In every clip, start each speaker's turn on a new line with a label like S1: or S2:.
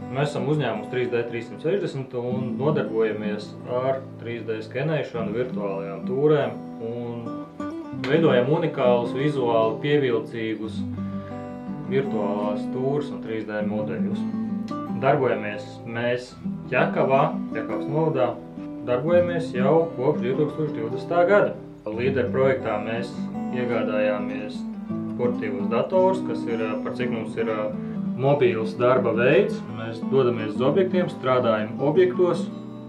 S1: Mēs esam uzņēmums 3D 360 un nodarbojamies ar 3D skenēšanu, virtuālajām tūrēm un veidojam unikālus, vizuāli pievilcīgus virtuālās tūres un 3D modeļus. Darbojamies mēs Ķekavas novadā, darbojamies jau kopš 2020. gada. Līderu projektā mēs iegādājāmies portatīvos datorus, kas ir, par cik mums ir mobīls darba veids. Mēs dodamies uz objektiem, strādājam objektos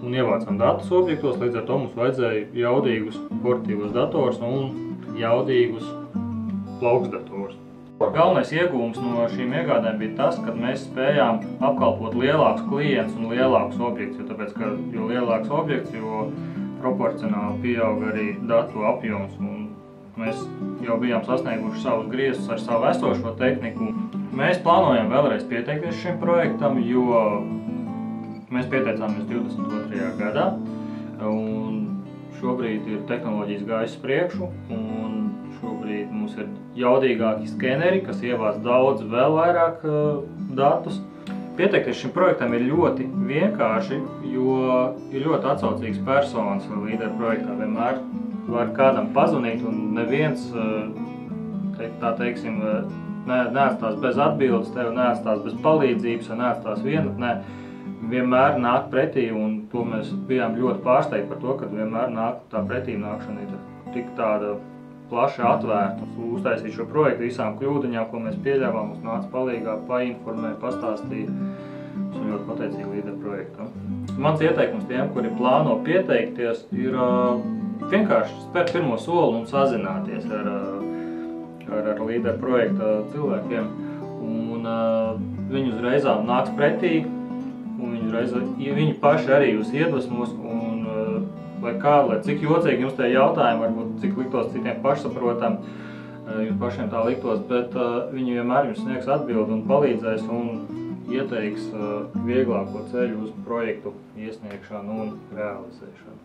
S1: un ievācam datus objektos, līdz ar to mums vajadzēja jaudīgus portatīvos datorus un jaudīgus plauksdatorus. Galvenais iegūms no šīm iegādēm bija tas, ka mēs spējām apkalpot lielākus klientus un lielākus objektus, tāpēc, ka jo lielāks objekts, jo proporcionāli pieaug arī datu apjoms. Mēs jau bijām sasnieguši savus griezus ar savu esošo tehniku. Mēs plānojam vēlreiz pieteikties šim projektam, jo mēs pieteicāmies 22. gadā. Un šobrīd ir tehnoloģijas gājis priekšu, un šobrīd mums ir jaudīgāki skeneri, kas ievāc daudz vēl vairāk datus. Pieteikties šim projektam ir ļoti vienkārši, jo ir ļoti atsaucīgs personas līderu projektā. Vienmēr var kādam pazvanīt un neviens, tā teiksim, neatstās bez atbildes, tev neatstās bez palīdzības, neatstās vienatnē. Vienmēr nāk pretī, un to mēs bijām ļoti pārsteigti par to, ka vienmēr nāk tā pretīmnākšana ir tik tāda plaši atvērta. Uztaisīt šo projektu visām kļūdiņām, ko mēs pieļāvām, mums nāca palīgā, painformē, pastāstīja. Esmu ļoti pateicīgi līderu projektam. Mans ieteikums tiem, kuri plāno pieteikties, ir vienkārši spērt pirmo soli un sazināties ar līderu projekta cilvēkiem. Un viņi uzreizām nāks pretī, un viņi paši arī jūs iedvesmos, un lai cik jocīgi jums tie jautājumi, varbūt cik liktos citiem pašsaprotam, jums pašiem tā liktos, bet viņi vienmēr jums sniegs atbildi un palīdzēs un ieteiks vieglāko ceļu uz projektu iesniegšanu un realizēšanu.